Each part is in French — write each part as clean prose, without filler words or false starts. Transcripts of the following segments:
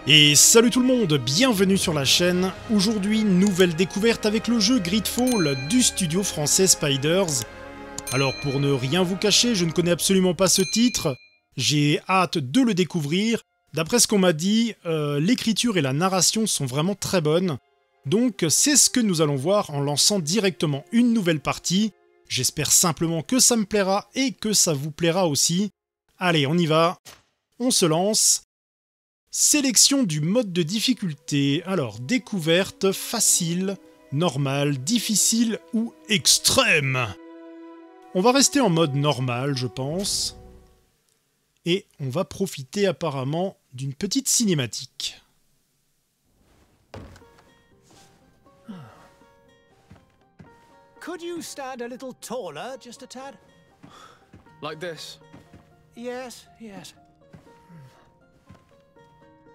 Et salut tout le monde, bienvenue sur la chaîne. Aujourd'hui, nouvelle découverte avec le jeu Greedfall du studio français Spiders. Alors pour ne rien vous cacher, je ne connais absolument pas ce titre. J'ai hâte de le découvrir. D'après ce qu'on m'a dit, l'écriture et la narration sont vraiment très bonnes. Donc c'est ce que nous allons voir en lançant directement une nouvelle partie. J'espère simplement que ça me plaira et que ça vous plaira aussi. Allez, on y va. On se lance. Sélection du mode de difficulté. Alors, découverte, facile, normal, difficile ou extrême. On va rester en mode normal, je pense. Et on va profiter apparemment d'une petite cinématique. Could you stand a little taller, just a tad? Like this? Yes, yes.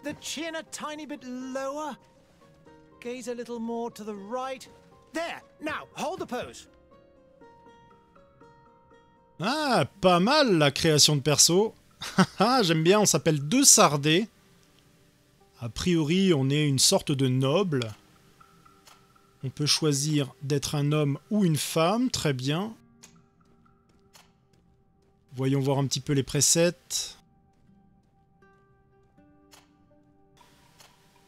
The chin a tiny bit lower. Gaze a little more to the right. There! Now, hold the pose. Ah, pas mal la création de perso. J'aime bien, on s'appelle Teer Fradae. A priori, on est une sorte de noble. On peut choisir d'être un homme ou une femme, très bien. Voyons voir un petit peu les presets.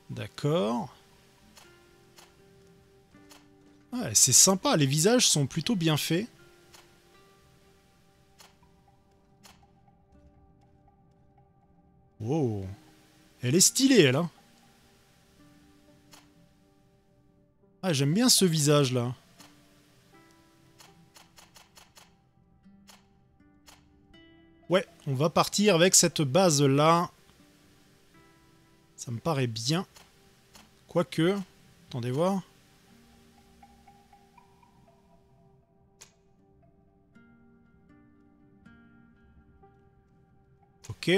D'accord. Ouais, c'est sympa, les visages sont plutôt bien faits. Wow. Elle est stylée, elle, hein. Ah, j'aime bien ce visage-là. Ouais, on va partir avec cette base-là. Ça me paraît bien. Quoique... Attendez voir. Ok.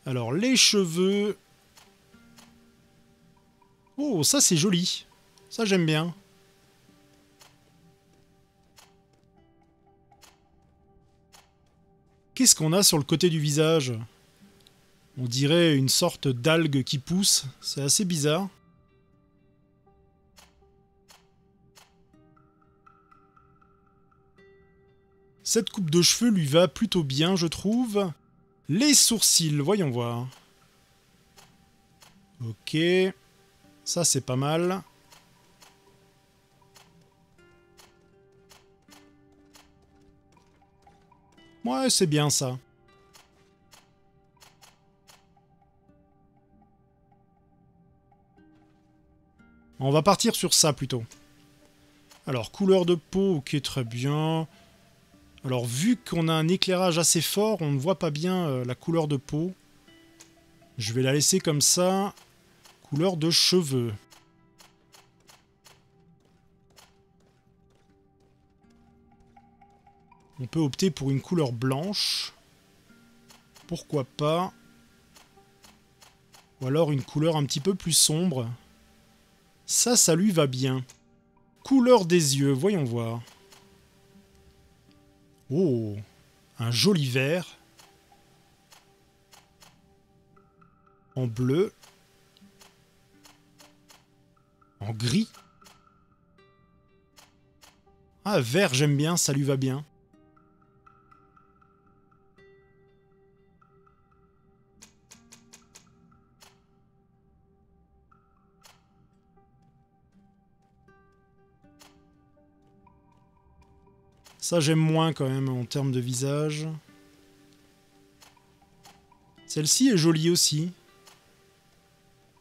Alors, les cheveux... Oh, ça c'est joli. Ça j'aime bien. Qu'est-ce qu'on a sur le côté du visage ? On dirait une sorte d'algue qui pousse. C'est assez bizarre. Cette coupe de cheveux lui va plutôt bien, je trouve. Les sourcils, voyons voir. Ok. Ça, c'est pas mal. Ouais, c'est bien ça. On va partir sur ça plutôt. Alors, couleur de peau, ok, très bien. Alors, vu qu'on a un éclairage assez fort, on ne voit pas bien la couleur de peau. Je vais la laisser comme ça. Couleur de cheveux. On peut opter pour une couleur blanche. Pourquoi pas. Ou alors une couleur un petit peu plus sombre. Ça lui va bien. Couleur des yeux, voyons voir. Oh, un joli vert. En bleu. En gris. Ah, vert, j'aime bien, ça lui va bien. Ça, j'aime moins quand même en termes de visage. Celle-ci est jolie aussi.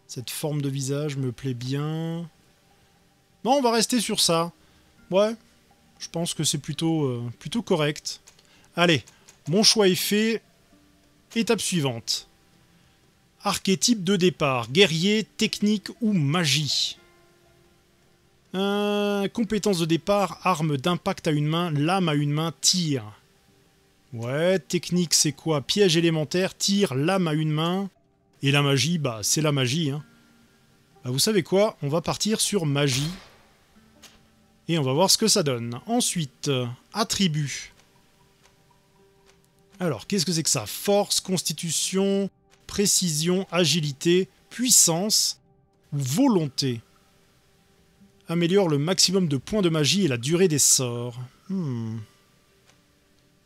Cette forme de visage me plaît bien. Non, on va rester sur ça. Ouais, je pense que c'est plutôt correct. Allez, mon choix est fait. Étape suivante. Archétype de départ. Guerrier, technique ou magie. Compétence de départ, arme d'impact à une main, lame à une main, tir. Ouais, technique c'est quoi? Piège élémentaire, tir, lame à une main. Et la magie, bah c'est la magie. Hein. Bah, vous savez quoi? On va partir sur magie. Et on va voir ce que ça donne. Ensuite, attributs. Alors, qu'est-ce que c'est que ça? Force, constitution, précision, agilité, puissance ou volonté. Améliore le maximum de points de magie et la durée des sorts.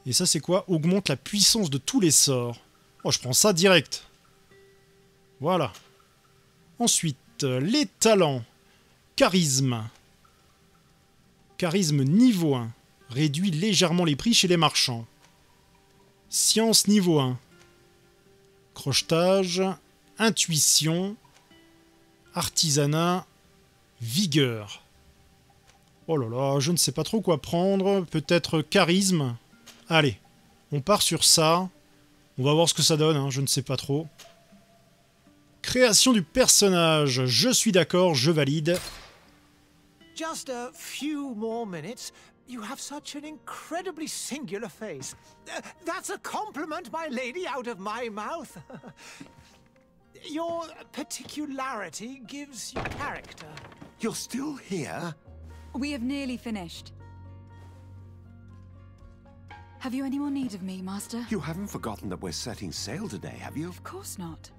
Et ça c'est quoi? Augmente la puissance de tous les sorts. Oh, je prends ça direct. Voilà. Ensuite, les talents. Charisme. Charisme niveau 1. Réduit légèrement les prix chez les marchands. Science niveau 1. Crochetage. Intuition. Artisanat. Vigueur. Oh là là, je ne sais pas trop quoi prendre. Peut-être charisme. Allez, on part sur ça. On va voir ce que ça donne, hein, je ne sais pas trop. Création du personnage. Je suis d'accord, je valide. Just a few more minutes. You have such an incredibly singular face. That's a compliment, my lady, out of my mouth. Your particularity gives you character. You're still here? We have nearly finished. Have you any more need of me, Master? You haven't forgotten that we're setting sail today, have you? Of course not.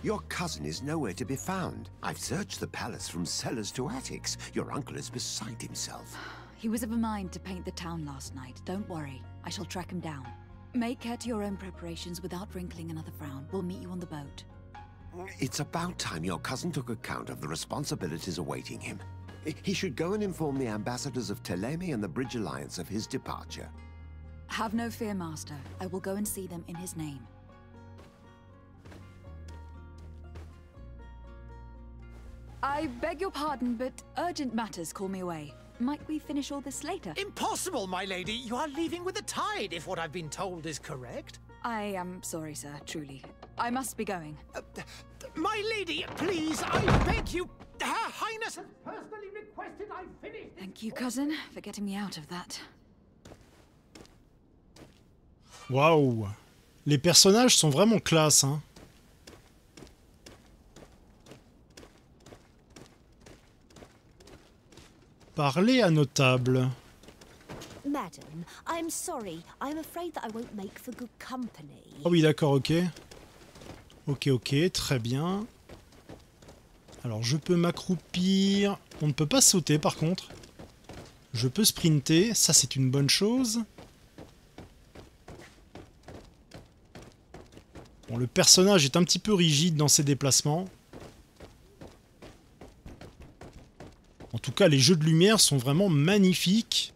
Your cousin is nowhere to be found. I've searched the palace from cellars to attics. Your uncle is beside himself. He was of a mind to paint the town last night. Don't worry. I shall track him down. Make care to your own preparations without wrinkling another frown. We'll meet you on the boat. It's about time your cousin took account of the responsibilities awaiting him. He should go and inform the ambassadors of Ptolemy and the Bridge Alliance of his departure. Have no fear, Master. I will go and see them in his name. I beg your pardon, but urgent matters call me away. Might we finish all this later? Impossible, my lady. You are leaving with the tide, if what I've been told is correct. I am sorry, sir, truly. I must be going. My lady, please, I beg you. Her Highness has personally requested I finish. Thank you, cousin, for getting me out of that. Waouh! Les personnages sont vraiment classe, hein. Parler à notable. Madam, I'm sorry. I'm afraid that I won't make for good company. Ah oui, d'accord, ok. Ok, très bien. Alors, je peux m'accroupir. On ne peut pas sauter, par contre. Je peux sprinter. Ça, c'est une bonne chose. Bon, le personnage est un petit peu rigide dans ses déplacements. En tout cas, les jeux de lumière sont vraiment magnifiques.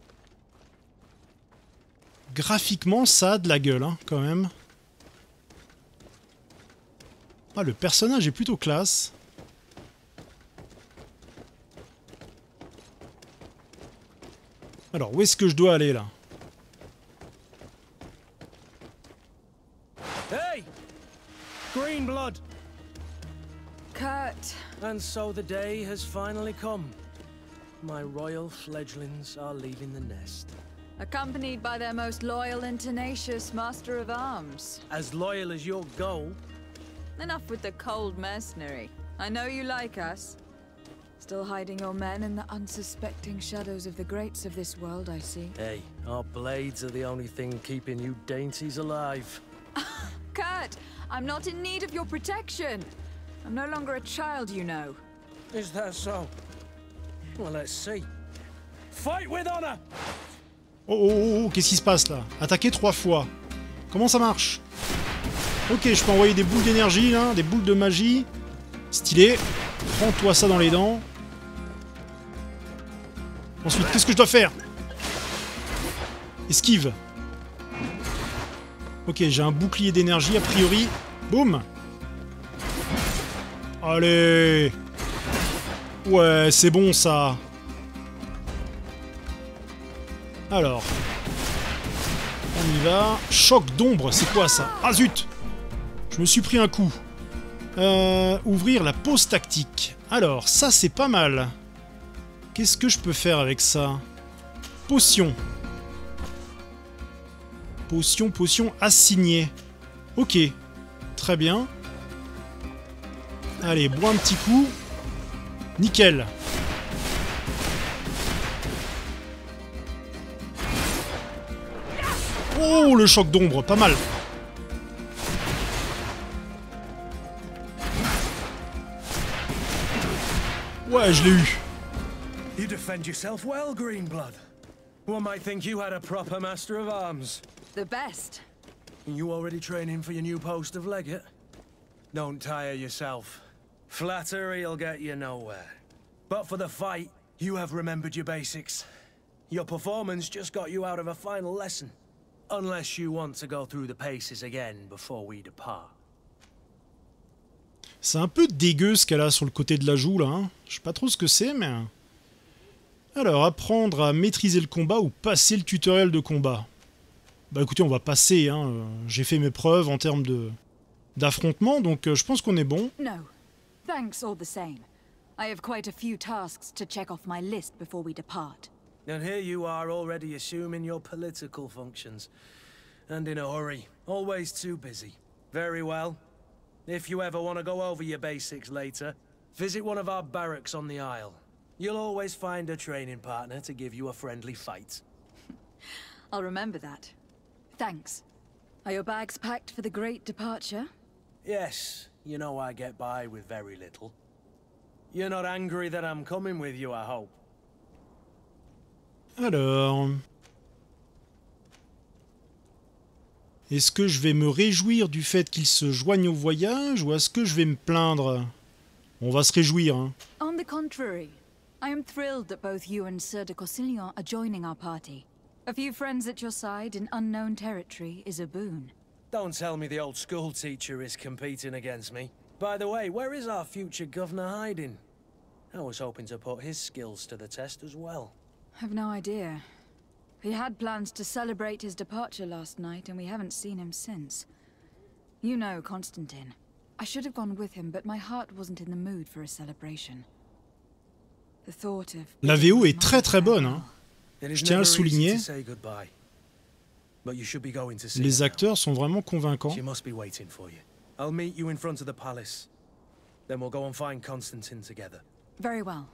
Graphiquement, ça a de la gueule, hein, quand même. Ah, le personnage est plutôt classe. Alors, où est-ce que je dois aller, là? Hey! Green blood! Kurt! And so the day has finally come. My royal fledglings are leaving the nest. Accompanied by their most loyal and tenacious master of arms. As loyal as your gold. Enough with the cold mercenary. I know you like us. Still hiding your men in the unsuspecting shadows of the greats of this world, I see. Hey, our blades are the only thing keeping you dainties alive. Kurt, I'm not in need of your protection. I'm no longer a child, you know. Is that so? Well, let's see. Fight with honor! Oh, qu'est-ce qui se passe là? Attaquer 3 fois. Comment ça marche? Ok, je peux envoyer des boules d'énergie là, des boules de magie. Stylé. Prends-toi ça dans les dents. Ensuite, qu'est-ce que je dois faire? Esquive. Ok, j'ai un bouclier d'énergie a priori. Boum. Allez. Ouais, c'est bon ça. Alors. On y va. Choc d'ombre, c'est quoi ça? Ah zut! Je me suis pris un coup. Ouvrir la pause tactique. Alors, ça c'est pas mal. Qu'est-ce que je peux faire avec ça? Potion. Potion assignée. Ok. Très bien. Allez, bois un petit coup. Nickel. Oh, le choc d'ombre, pas mal. Ouais, je l'ai eu. You defend yourself well, Greenblood. One might think you had a proper master of arms. The best. You already training for your new post of legate? Don't tire yourself. Flattery'll get you nowhere. But for the fight, you have remembered your basics. Your performance just got you out of a final lesson. Unless you want to go through the paces again before we depart. C'est un peu dégueu ce qu'elle a sur le côté de la joue là. Hein. Je sais pas trop ce que c'est, mais... Alors, apprendre à maîtriser le combat ou passer le tutoriel de combat. Bah écoutez, on va passer. Hein. J'ai fait mes preuves en termes d'affrontement, donc je pense qu'on est bon. No. Thanks all the same. I have quite a few tasks to check off my list before we depart. And here you are already assuming your political functions. And in a hurry. Always too busy. Very well. If you ever want to go over your basics later, visit one of our barracks on the Isle. You'll always find a training partner to give you a friendly fight. I'll remember that. Thanks. Are your bags packed for the great departure? Yes, you know I get by with very little. You're not angry that I'm coming with you, I hope. Alors... Est-ce que je vais me réjouir du fait qu'il se joigne au voyage ou est-ce que je vais me plaindre? On va se réjouir, hein. On the contrary, I am thrilled that both you and Sir de Cossillon are joining our party. A few friends at your side in unknown territory is a boon. Don't tell me the old school teacher is competing against me. By the way, where is our future governor hiding? I was hoping to put his skills to the test as well. I've no idea. He had plans to celebrate his departure last night, and we haven't seen him since. You know Constantine. I should have gone with him, but my heart wasn't in the mood for a celebration. The thought of... La VO est très très bonne, hein. Je tiens à le souligner. Les acteurs sont vraiment convaincants. She must be waiting for you. I'll meet you in front of the palace. Then we'll go and find Constantine together. Very well.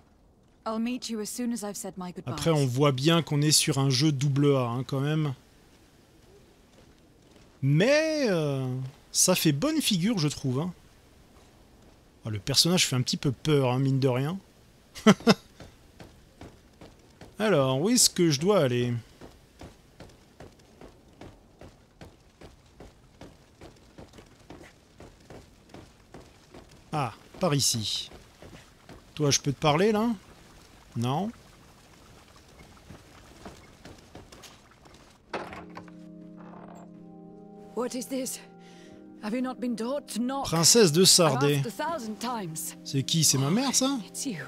I'll meet you as soon as I've said my goodbyes. Après, on voit bien qu'on est sur un jeu double A, hein, quand même. Mais ça fait bonne figure, je trouve. Hein. Ah, le personnage fait un petit peu peur, hein, mine de rien. Alors, où est-ce que je dois aller? Ah, par ici. Toi, je peux te parler, là? Non? What is this? Have you not been taught to knock? Princesse de Sardais. I've asked 1,000 times. C'est qui? C'est ma mère, ça? It's you,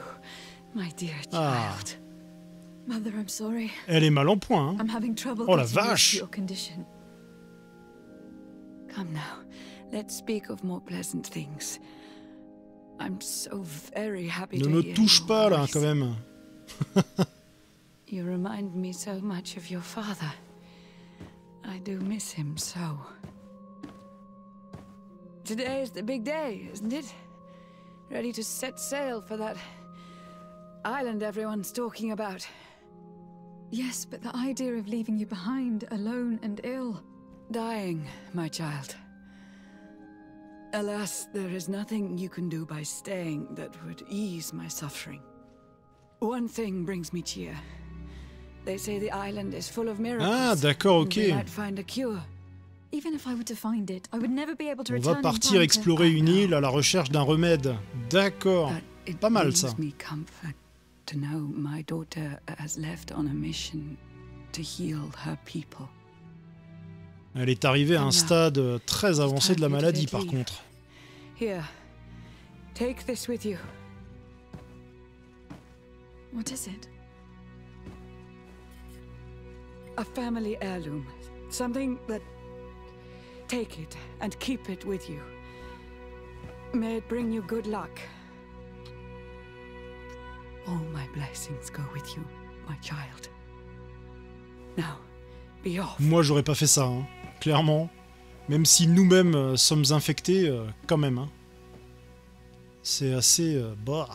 my dear Ah. child. Mother, I'm sorry. Elle est mal en point, hein. I'm having trouble Oh la getting used vache! to your condition. Come now, let's speak of more pleasant things. I'm so very happy Ne to me hear touche your pas, là, voice. quand même. You remind me so much of your father. I do miss him so. Today is the big day, isn't it? Ready to set sail for that island everyone's talking about. Yes, but the idea of leaving you behind, alone and ill. Dying, my child. Alas, there is nothing you can do by staying that would ease my suffering. One thing brings me cheer. They say the island is full of miracles. Ah, d'accord, ok. We might find a cure. Even if I were to find it, I would never be able to On return va in partir time to- explorer I une know. île à la recherche d'un remède. D'accord. But it Pas mal, ça. brings me comfort to know my daughter has left on a mission to heal her people. Elle est arrivée à un stade très avancé de la maladie, par contre. Here, take this with you. What is it? A family heirloom. Something that... Take it and keep it with you. May it bring you good luck. All my blessings go with you, my child. Now, be off. Moi, j'aurais pas fait ça, hein. Clairement. Même si nous-mêmes sommes infectés, quand même. Hein. C'est assez... bah.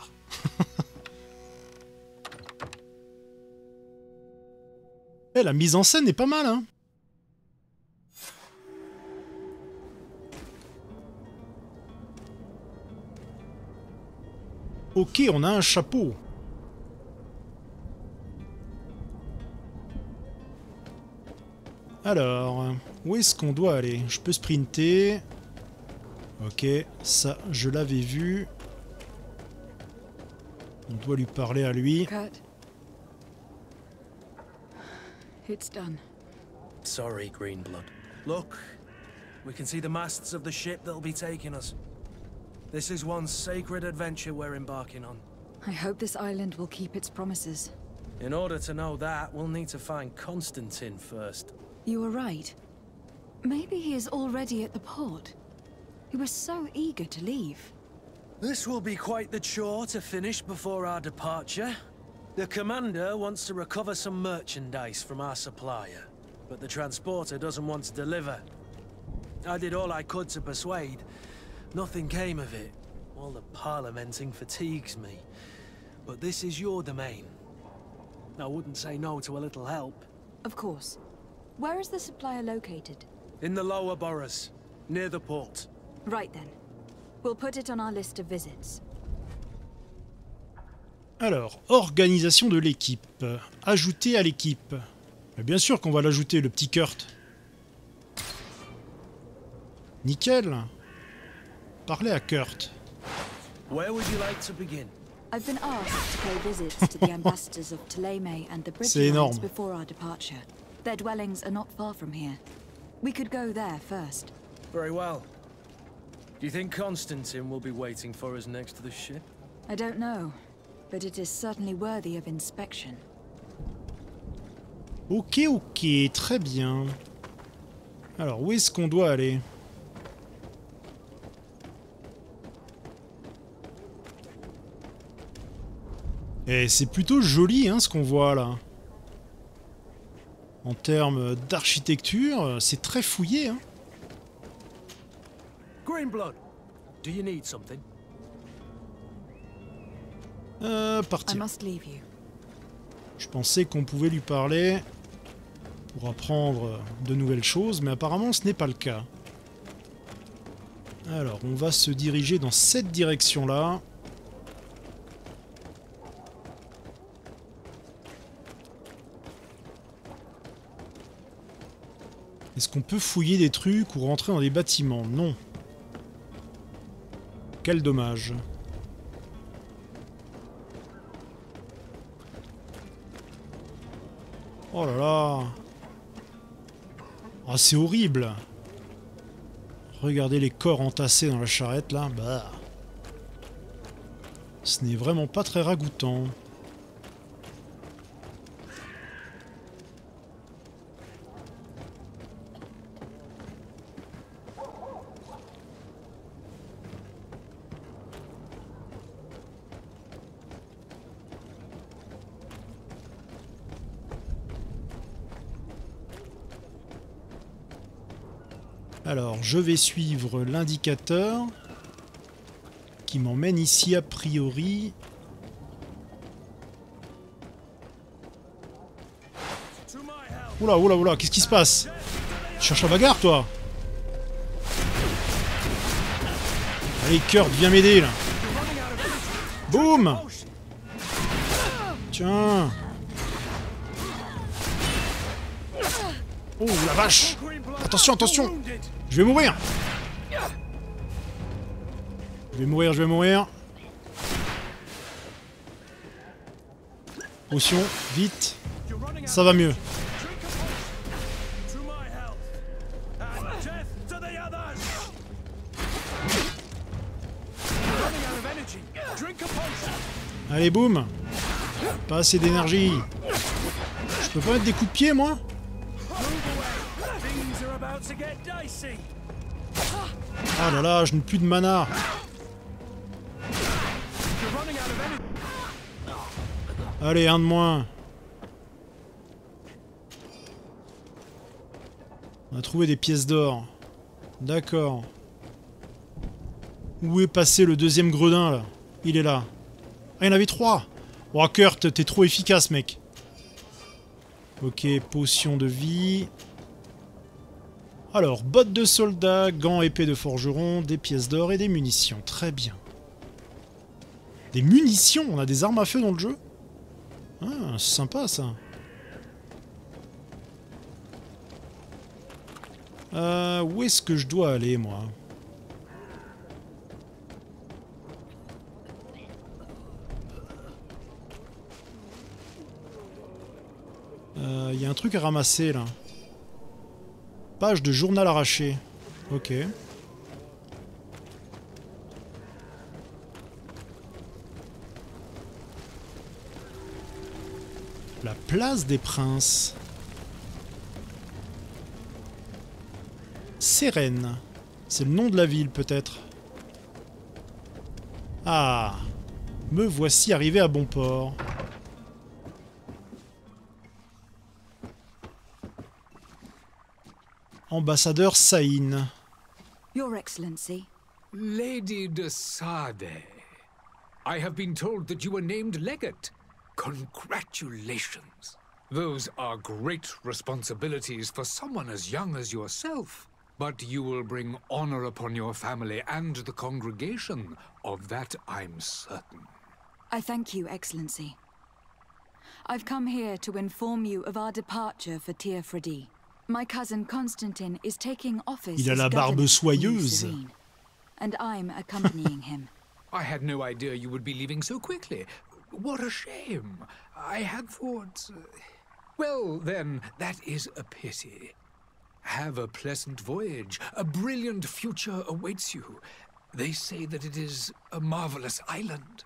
Eh, la mise en scène est pas mal, hein. Ok, on a un chapeau. Alors, où est-ce qu'on doit aller? Je peux sprinter. Ok, ça, je l'avais vu. On doit lui parler à lui. Kurt. It's done. Sorry, Greenblood. Look, we can see the masts of the ship that'll be taking us. This is one sacred adventure we're embarking on. I hope this island will keep its promises. In order to know that, we'll need to find Constantine first. You were right. Maybe he is already at the port. He was so eager to leave. This will be quite the chore to finish before our departure. The commander wants to recover some merchandise from our supplier, but the transporter doesn't want to deliver. I did all I could to persuade. Nothing came of it. All the parliamenting fatigues me. But this is your domain. I wouldn't say no to a little help. Of course. Where is the supplier located? In the lower boroughs, near the port. Right then. We'll put it on our list of visits. Alors, organisation de l'équipe. Ajouter à l'équipe. Bien sûr qu'on va l'ajouter, le petit Kurt. Nickel. Parlez à Kurt. Where would you like to begin? I've been asked to pay visits to the ambassadors of Teer and the C'est énorme. Bridgelines before our departure. Their dwellings are not far from here. We could go there first. Very well. Do you think Constantine will be waiting for us next to the ship? I don't know, but it is certainly worthy of inspection. Ok, ok, très bien. Alors, où est-ce qu'on doit aller? Et c'est plutôt joli, hein, ce qu'on voit là. En termes d'architecture, c'est très fouillé, hein. Greenblood, do you need something? I Partir. must leave you. Je pensais qu'on pouvait lui parler pour apprendre de nouvelles choses, mais apparemment ce n'est pas le cas. Alors, on va se diriger dans cette direction-là. Est-ce qu'on peut fouiller des trucs ou rentrer dans des bâtiments? Non. Quel dommage. Oh là là. Ah, c'est horrible. Regardez les corps entassés dans la charrette là. Bah. Ce n'est vraiment pas très ragoûtant. Alors, je vais suivre l'indicateur qui m'emmène ici a priori. Oula, oula, oula, qu'est-ce qui se passe? Tu cherches la bagarre, toi? Allez, Kurt, viens m'aider, là. Boum! Tiens! Oh, la vache! Attention, attention! Je vais mourir! Je vais mourir, je vais mourir. Potion, vite. Ça va mieux. Allez, boum! Pas assez d'énergie. Je peux pas mettre des coups de pied, moi? Ah là là, je n'ai plus de mana. Allez, un de moins. On a trouvé des pièces d'or. D'accord. Où est passé le deuxième gredin, là? Il est là. Ah, il y en avait 3. Oh, Kurt, t'es trop efficace, mec. Ok, potion de vie. Alors, bottes de soldat, gants épées de forgeron, des pièces d'or et des munitions. Très bien. Des munitions, on a des armes à feu dans le jeu. Ah, c'est sympa ça. Où est-ce que je dois aller, moi? Il y a un truc à ramasser, là. Page de journal arraché. Ok. La place des princes. Sérène. C'est le nom de la ville, peut-être. Ah. Me voici arrivé à bon port. Ambassadeur CHAINE. Your Excellency. Lady de Sade, I have been told that you were named legate. Congratulations. Those are great responsibilities for someone as young as yourself. But you will bring honor upon your family and the congregation. Of that I'm certain. I thank you, Excellency. I've come here to inform you of our departure for Teer Fradae. My cousin Constantine is taking office Il a la as barbe governor soyeuse. in Sérène, and I'm accompanying him. I had no idea you would be leaving so quickly. What a shame. I had thought... Well, then, that is a pity. Have a pleasant voyage. A brilliant future awaits you. They say that it is a marvelous island.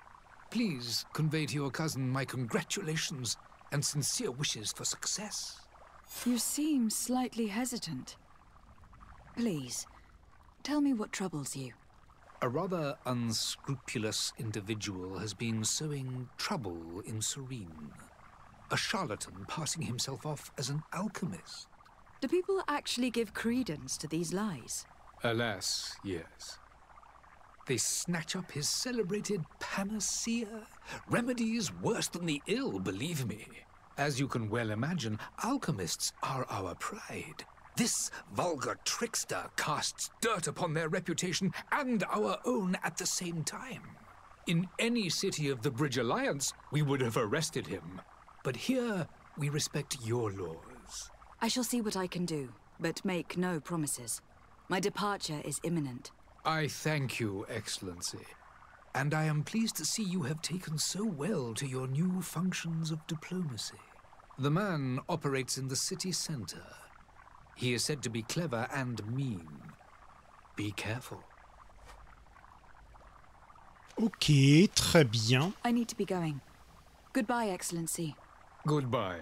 Please convey to your cousin my congratulations and sincere wishes for success. You seem slightly hesitant. Please, tell me what troubles you. A rather unscrupulous individual has been sowing trouble in Sérène. A charlatan passing himself off as an alchemist. Do people actually give credence to these lies? Alas, yes. They snatch up his celebrated panacea. Remedies worse than the ill, believe me. As you can well imagine, alchemists are our pride. This vulgar trickster casts dirt upon their reputation and our own at the same time. In any city of the Bridge Alliance, we would have arrested him. But here, we respect your laws. I shall see what I can do, but make no promises. My departure is imminent. I thank you, Excellency. And I am pleased to see you have taken so well to your new functions of diplomacy. The man operates in the city center. He is said to be clever and mean. Be careful. Ok, très bien. I need to be going. Goodbye, Excellency. Goodbye,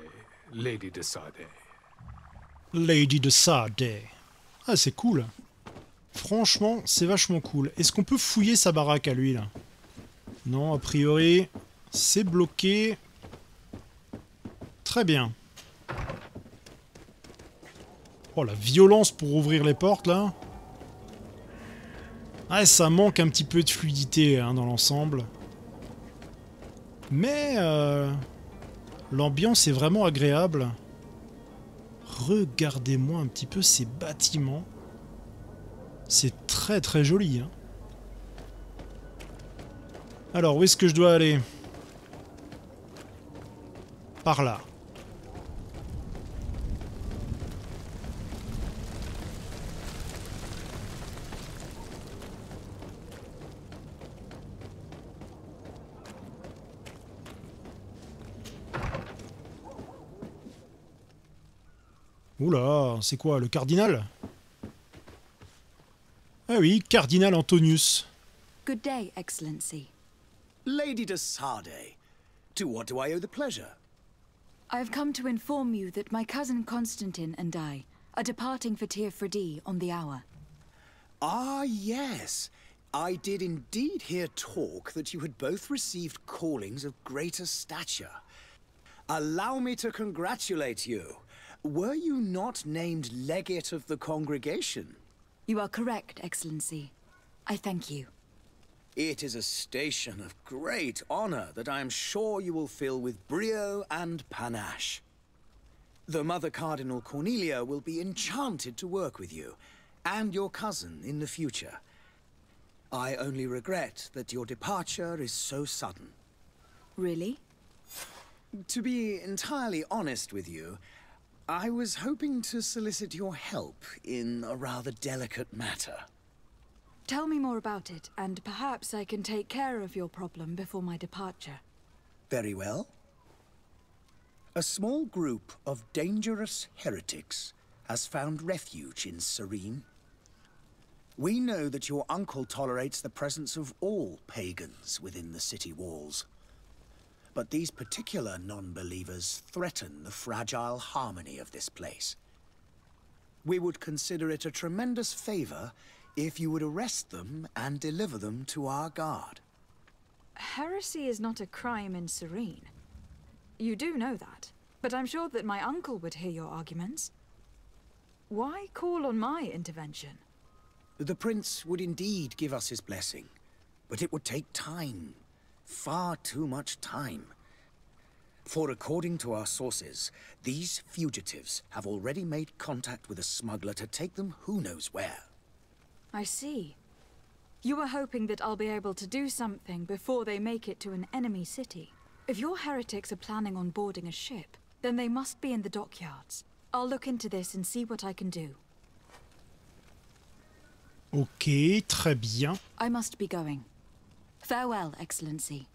Lady de Sade. Lady de Sade. Ah, c'est cool. Franchement, c'est vachement cool. Est-ce qu'on peut fouiller sa baraque à lui, là? Non, a priori, c'est bloqué. Très bien. Oh, la violence pour ouvrir les portes, là. Ah, ça manque un petit peu de fluidité hein, dans l'ensemble. Mais l'ambiance est vraiment agréable. Regardez-moi un petit peu ces bâtiments. C'est très très joli. Hein. Alors, où est-ce que je dois aller? Par là. Oula, c'est quoi, le cardinal? Ah oui, cardinal Antonius. Good day, Excellency. Lady de Sade, to what do I owe the pleasure? I have come to inform you that my cousin Constantine and I are departing for Teer Fradae on the hour. Ah, yes. I did indeed hear talk that you had both received callings of greater stature. Allow me to congratulate you. Were you not named legate of the congregation? You are correct, Excellency. I thank you. It is a station of great honor that I am sure you will fill with brio and panache. The Mother Cardinal Cornelia will be enchanted to work with you, and your cousin in the future. I only regret that your departure is so sudden. Really? To be entirely honest with you, I was hoping to solicit your help in a rather delicate matter. Tell me more about it, and perhaps I can take care of your problem before my departure. Very well. A small group of dangerous heretics has found refuge in Sérène. We know that your uncle tolerates the presence of all pagans within the city walls. But these particular non-believers threaten the fragile harmony of this place. We would consider it a tremendous favor if you would arrest them and deliver them to our guard. Heresy is not a crime in Sérène. You do know that, but I'm sure that my uncle would hear your arguments. Why call on my intervention? The prince would indeed give us his blessing, but it would take time. Far too much time. For according to our sources, these fugitives have already made contact with a smuggler to take them who knows where. I see. You were hoping that I'll be able to do something before they make it to an enemy city. If your heretics are planning on boarding a ship, then they must be in the dockyards. I'll look into this and see what I can do. Ok, très bien. I must be going. Farewell, Excellency.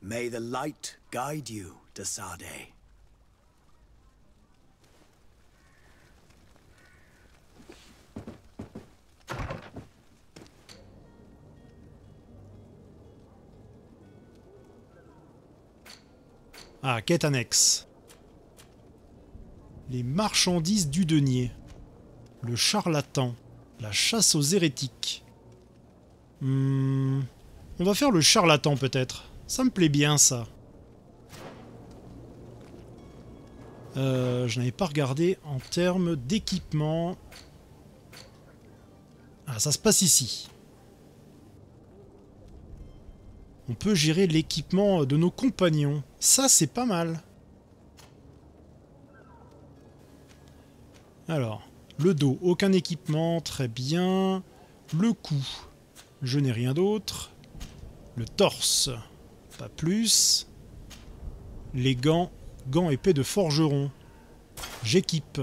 May the light guide you, de Sade. Ah, quête annexe. Les marchandises du denier. Le charlatan. La chasse aux hérétiques. On va faire le charlatan peut-être. Ça me plaît bien ça. Je n'avais pas regardé en termes d'équipement. Ah, ça se passe ici. On peut gérer l'équipement de nos compagnons. Ça, c'est pas mal. Alors, le dos, aucun équipement, très bien. Le cou, je n'ai rien d'autre. Le torse, pas plus. Les gants, gants épais de forgeron. J'équipe.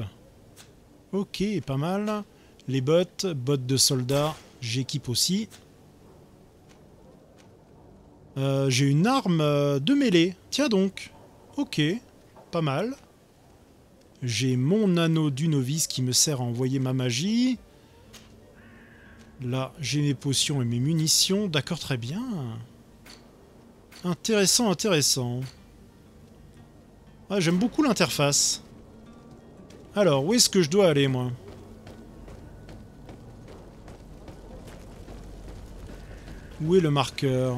Ok, pas mal. Les bottes, bottes de soldat, j'équipe aussi. J'ai une arme de mêlée. Tiens donc. Ok, pas mal. J'ai mon anneau du novice qui me sert à envoyer ma magie. Là, j'ai mes potions et mes munitions. D'accord, très bien. Intéressant, intéressant. Ah, j'aime beaucoup l'interface. Alors, où est-ce que je dois aller, moi? Où est le marqueur?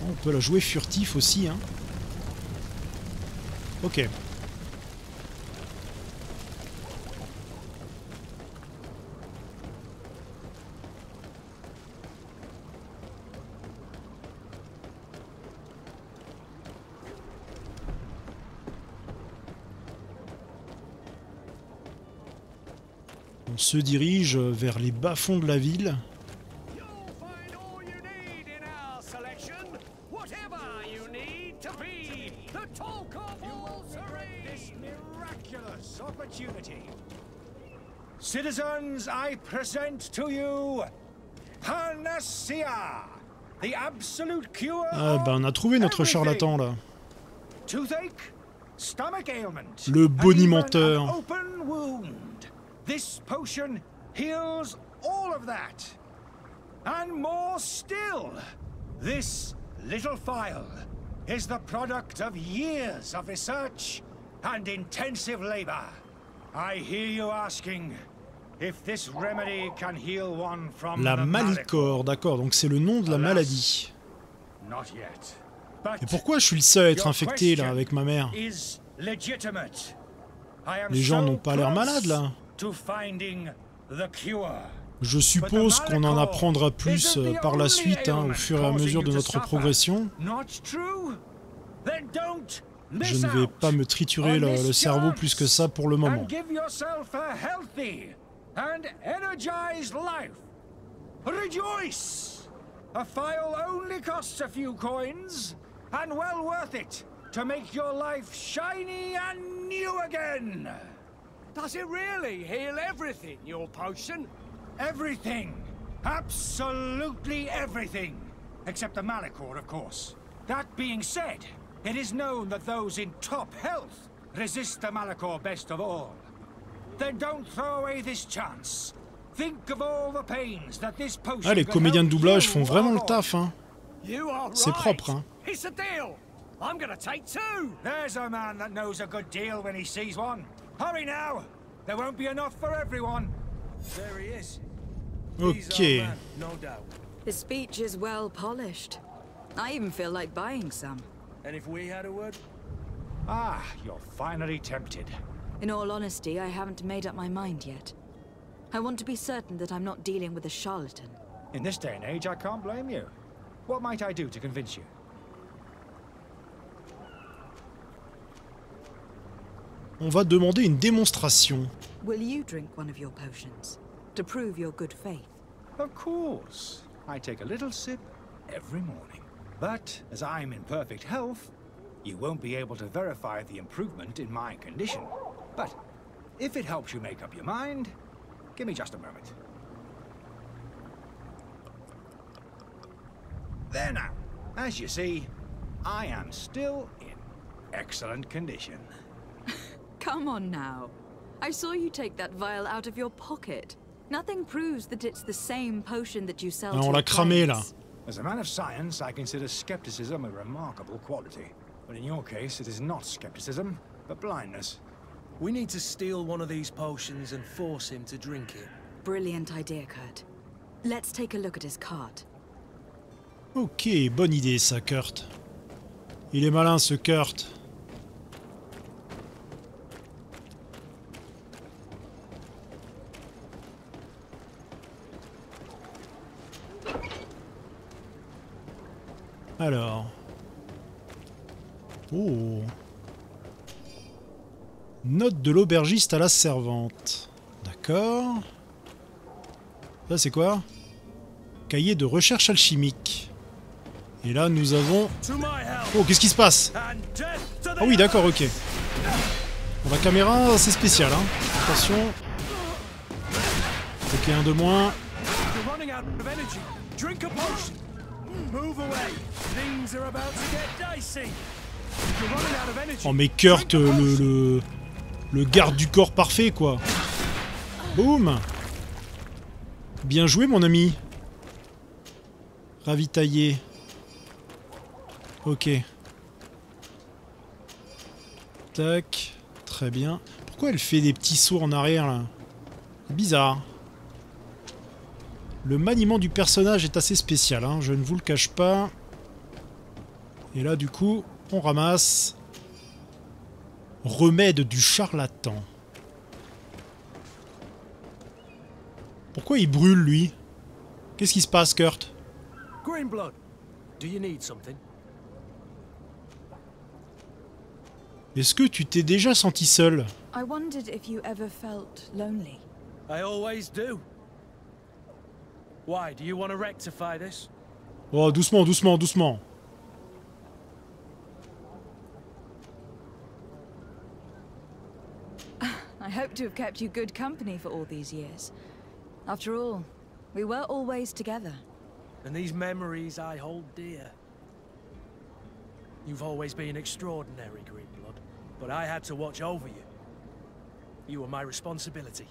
On peut la jouer furtif aussi, hein. Ok. On se dirige vers les bas-fonds de la ville. Citizens, I present to you Panacea, the absolute cure. Ah bah on a trouvé notre charlatan là. Toothache, stomach ailment, le bonimenteur. Open wound. This potion heals all of that. And more still, this little phial is the product of years of research and intensive labor. I hear you asking if this remedy can heal one from la the Malichor, d'accord, donc c'est le nom de la maladie. Not yet. But et pourquoi je suis le seul à être infecté là avec ma mère? Les gens n'ont pas l'air malades là. Je suppose qu'on en apprendra plus par la suite, hein, au fur et à mesure de notre progression. Je ne vais pas me triturer le cerveau plus que ça pour le moment. and energized life. Rejoice! A file only costs a few coins, and well worth it to make your life shiny and new again. Does it really heal everything, your potion? Everything. Absolutely everything. Except the Malichor, of course. That being said, it is known that those in top health resist the Malichor best of all. Then don't throw away this chance. Think of all the pains that this potion. Ah, les comédiens de doublage font vraiment le taf, hein. C'est propre, hein. It's a deal. I'm gonna take two. There's a man that knows a good deal when he sees one. Hurry now. There won't be enough for everyone. There he is. Ok. No doubt. His speech is well polished. I even feel like buying some. And if we had a word? Ah, you're finally tempted. In all honesty, I haven't made up my mind yet. I want to be certain that I'm not dealing with a charlatan. In this day and age, I can't blame you. What might I do to convince you? On va demander une démonstration. Will you drink one of your potions to prove your good faith? Of course. I take a little sip every morning. But as I'm in perfect health, you won't be able to verify the improvement in my condition. But if it helps you make up your mind, give me just a moment. There now. As you see, I am still in excellent condition. Come on now. I saw you take that vial out of your pocket. Nothing proves that it's the same potion that you sell to On l'a cramé là. As a man of science, I consider skepticism a remarkable quality. But in your case, it is not skepticism, but blindness. We need to steal one of these potions and force him to drink it. Brilliant idea, Kurt. Let's take a look at his cart. Ok, bonne idée ça, Kurt. Il est malin ce Kurt. Alors. Oh. Note de l'aubergiste à la servante. D'accord. Ça c'est quoi? Cahier de recherche alchimique. Et là nous avons... Oh, qu'est-ce qui se passe? Ah oui, d'accord, ok. Bon, la caméra, c'est spécial, hein. Attention. Ok, un de moins. Oh mais Kurt, le garde du corps parfait, quoi. Boum. Bien joué, mon ami. Ravitaillé. Ok. Tac. Très bien. Pourquoi elle fait des petits sauts en arrière, là? C'est bizarre. Le maniement du personnage est assez spécial, hein, je ne vous le cache pas. Et là, du coup, on ramasse... Remède du charlatan. Pourquoi il brûle, lui? Qu'est-ce qui se passe, Kurt? Greenblood, do you need something? Est-ce que tu t'es déjà senti seul? I wondered if you ever felt lonely. I always do. Why, do you want to rectify this? Oh, doucement, doucement, doucement. I hope to have kept you good company for all these years. After all, we were always together. And these memories I hold dear. You've always been extraordinary, Greenblood, but I had to watch over you. You were my responsibility.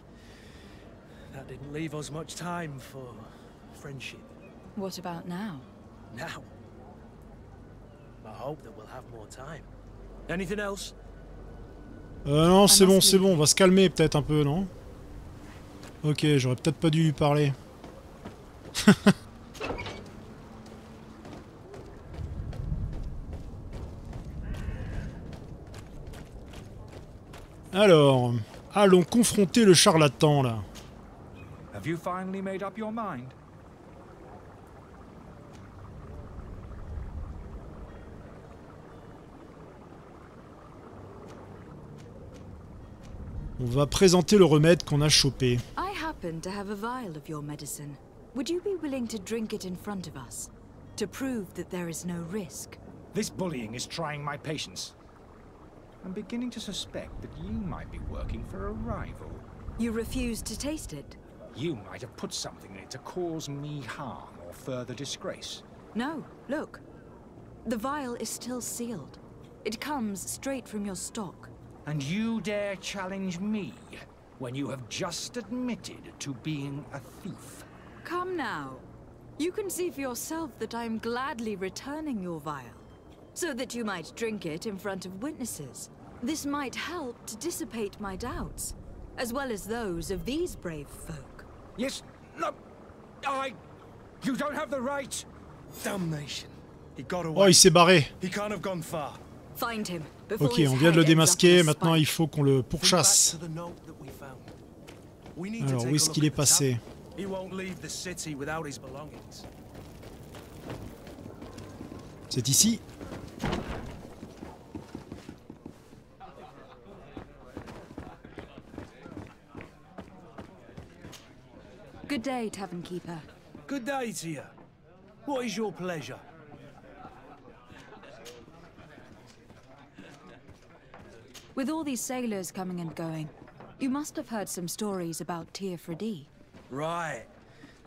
That didn't leave us much time for friendship. What about now? Now? I hope that we'll have more time. Anything else? Non, c'est bon, on va se calmer peut-être un peu, non? Ok, j'aurais peut-être pas dû lui parler. Alors, allons confronter le charlatan, là. Have you finally made up your mind? On va présenter le remède qu'on a chopé. I happen to have a vial of your medicine. Would you be willing to drink it in front of us? To prove that there is no risk? This bullying is trying my patience. I'm beginning to suspect that you might be working for a rival. You refuse to taste it? You might have put something in it to cause me harm or further disgrace. No, look. The vial is still sealed. It comes straight from your stock. And you dare challenge me when you have just admitted to being a thief? Come now. You can see for yourself that I am gladly returning your vial, so that you might drink it in front of witnesses. This might help to dissipate my doubts, as well as those of these brave folk. Yes, no, you don't have the right. Damnation. He got away. Oh, il s'est barré. He can't have gone far. Find him before Ok, his on vient de le head ends up in démasquer, a maintenant spike. il faut qu'on le pourchasse. Alors, où est-ce qu'il est passé? He won't leave the city without his belongings. C'est ici. Good day, tavern keeper. Good day to you. What is your pleasure? With all these sailors coming and going, you must have heard some stories about Teer Fradae. Right.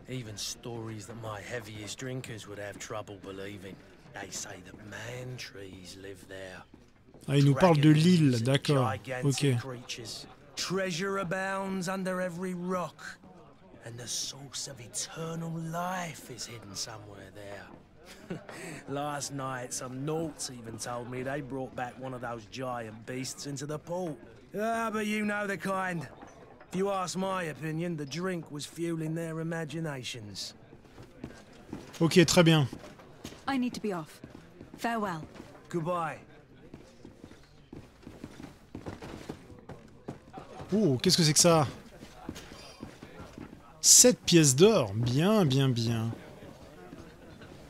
Even stories that my heaviest drinkers would have trouble believing. They say that man trees live there. Ah, il nous parle de l'île, d'accord. Ok. Creatures. Treasure abounds under every rock. And the source of eternal life is hidden somewhere there. Last night, some Nauts even told me they brought back one of those giant beasts into the port. Ah, but you know the kind. If you ask my opinion, the drink was fueling their imaginations. Ok, très bien. I need to be off. Farewell. Goodbye. Oh, qu'est-ce que c'est que ça? 7 pièces d'or. Bien, bien, bien.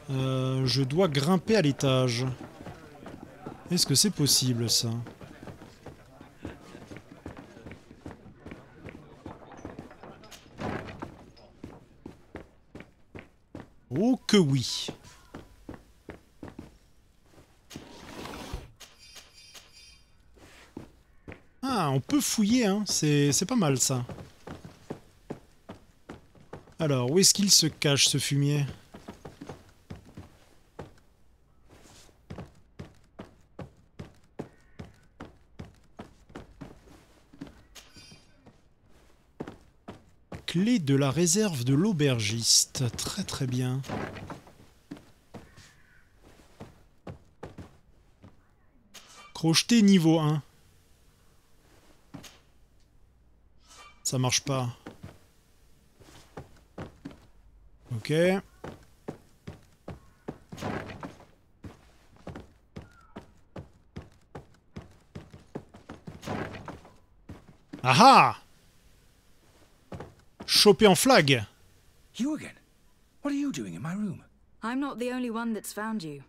Je dois grimper à l'étage. Est-ce que c'est possible, ça? Oh que oui. Ah, on peut fouiller, hein. C'est pas mal, ça. Alors, où est-ce qu'il se cache, ce fumier? Clé de la réserve de l'aubergiste. Très très bien. Crocheté niveau 1. Ça marche pas. Ok. Aha! Chopé en flag. You again? What are you doing in my room? I'm not the only one that's found you.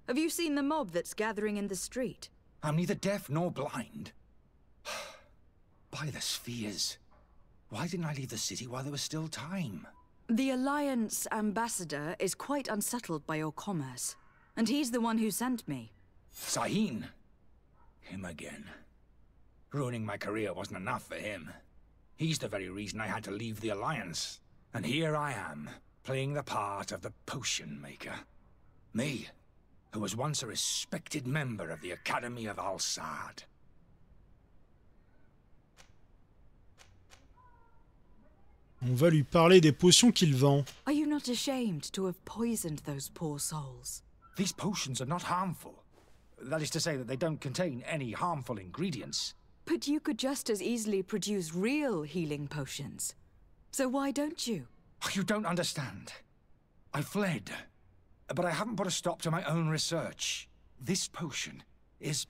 Have you seen the mob that's gathering in the street? I'm neither deaf nor blind. By the spheres. Why didn't I leave the city while there was still time? The Alliance ambassador is quite unsettled by your commerce, and he's the one who sent me. CHAINE. Him again. Ruining my career wasn't enough for him. He's the very reason I had to leave the Alliance. And here I am, playing the part of the potion maker. Me, who was once a respected member of the Academy of Al-Sad. On va lui parler des potions qu'il vend. Are you not ashamed to have poisoned those poor souls? These potions are not harmful. That is to say that they don't contain any harmful ingredients. But you could just as easily produce real healing potions. So why don't you? You don't understand. I fled, but I haven't put a stop to my own research. This potion is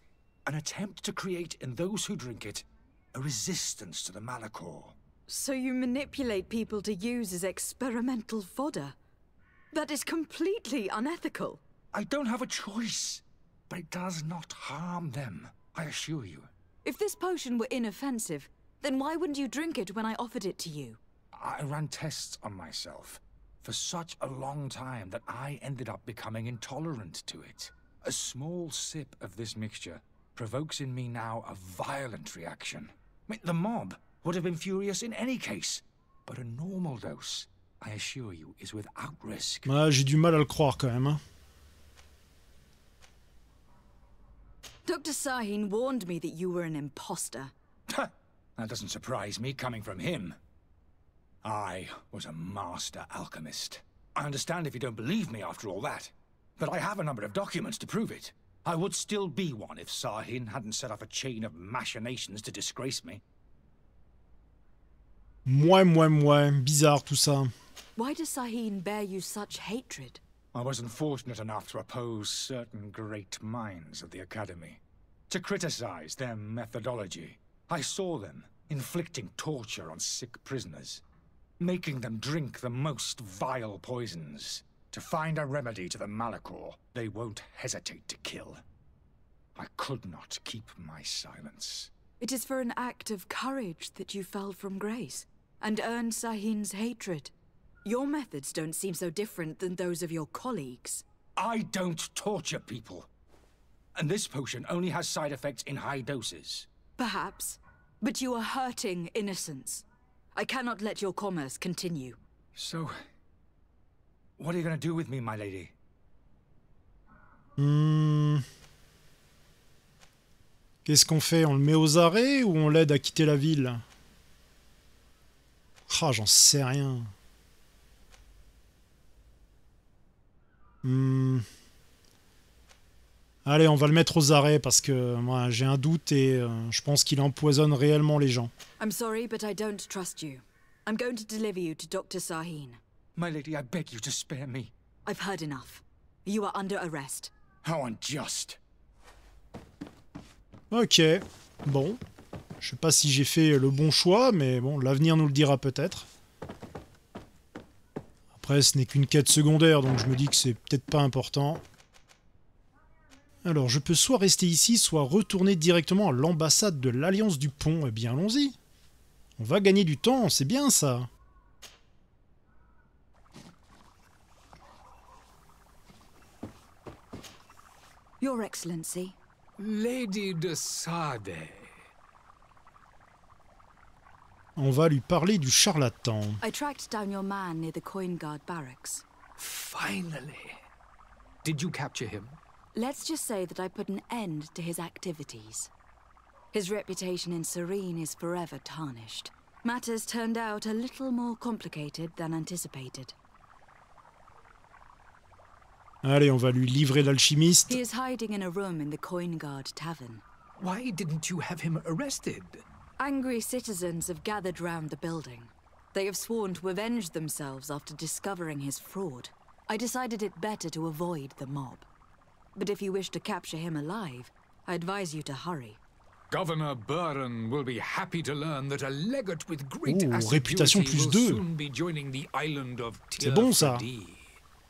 an attempt to create in those who drink it a resistance to the Malichor. So you manipulate people to use as experimental fodder? That is completely unethical. I don't have a choice, but it does not harm them, I assure you. If this potion were inoffensive, then why wouldn't you drink it when I offered it to you? I ran tests on myself for such a long time that I ended up becoming intolerant to it. A small sip of this mixture provokes in me now a violent reaction. I mean, the mob would have been furious in any case, but a normal dose, I assure you, is without risk. Ouais, j'ai du mal à le croire quand même. Hein. Dr. Sahin warned me that you were an imposter. That doesn't surprise me coming from him. I was a master alchemist. I understand if you don't believe me after all that, but I have a number of documents to prove it. I would still be one if Sahin hadn't set up a chain of machinations to disgrace me. Mouais, bizarre tout ça. Why does Sahin bear you such hatred? I wasn't fortunate enough to oppose certain great minds of the Academy, to criticize their methodology. I saw them inflicting torture on sick prisoners, making them drink the most vile poisons. To find a remedy to the Malichor, they won't hesitate to kill. I could not keep my silence. It is for an act of courage that you fell from grace, and earned Sahin's hatred. Your methods don't seem so different than those of your colleagues. I don't torture people. And this potion only has side effects in high doses. Perhaps, but you are hurting innocents. I cannot let your commerce continue. So, what are you going to do with me, my lady? Qu'est-ce qu'on fait? On le met aux arrêts ou on l'aide à quitter la ville? Ah, j'en sais rien. Allez, on va le mettre aux arrêts parce que moi j'ai un doute et je pense qu'il empoisonne réellement les gens. I'm sorry, but I don't trust you. I'm going to deliver you to Dr. Sahin. My lady, I beg you to spare me. I've heard enough. You are under arrest. How unjust. Ok, bon. Je sais pas si j'ai fait le bon choix, mais bon, l'avenir nous le dira peut-être. Après, ce n'est qu'une quête secondaire, donc je me dis que c'est peut-être pas important. Alors, je peux soit rester ici, soit retourner directement à l'ambassade de l'Alliance du Pont. Eh bien, allons-y. On va gagner du temps, c'est bien ça. Your Excellency. Lady de Fradae. On va lui parler du charlatan. I tracked down your man near the Coin Guard barracks. Finally. Did you capture him? Let's just say that I put an end to his activities. His reputation in Sérène is forever tarnished. Matters turned out a little more complicated than anticipated. Allez, on va lui livrer l'alchimiste. He is hiding in a room in the Coin Guard tavern. Why didn't you have him arrested? Angry citizens have gathered round the building. They have sworn to avenge themselves after discovering his fraud. I decided it better to avoid the mob. But if you wish to capture him alive, I advise you to hurry. Governor Buren will be happy to learn that a legate with great réputation assiduity will +2. soon be joining the island of Teer C'est bon ça. Fradae.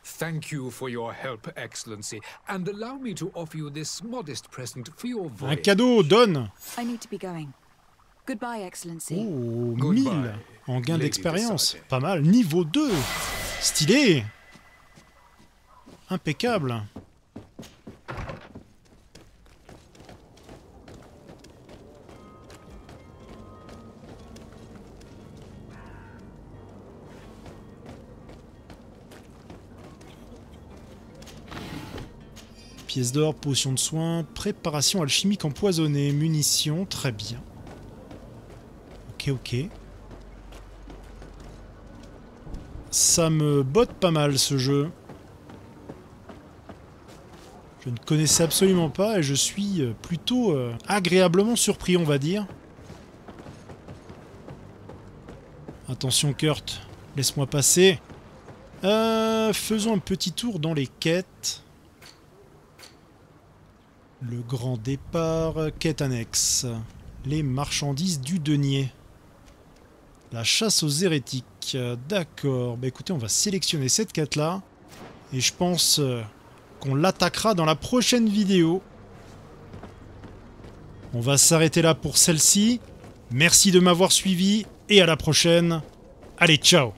Thank you for your help, Excellency, and allow me to offer you this modest present for your voyage. Un cadeau, donne. I need to be going. Goodbye, Excellency. Oh, Goodbye, 1000 en gain Lady d'expérience. de Fradae. Pas mal. Niveau 2. Stylé. Impeccable. Pièces d'or, potions de soins, préparation alchimique empoisonnée, munitions, très bien. Ok. Ça me botte pas mal ce jeu. Je ne connaissais absolument pas et je suis plutôt agréablement surpris, on va dire. Attention Kurt, laisse-moi passer. Faisons un petit tour dans les quêtes. Le grand départ, quête annexe. Les marchandises du denier. La chasse aux hérétiques. D'accord. Bah écoutez, on va sélectionner cette quête-là. Et je pense qu'on l'attaquera dans la prochaine vidéo. On va s'arrêter là pour celle-ci. Merci de m'avoir suivi et à la prochaine. Allez, ciao!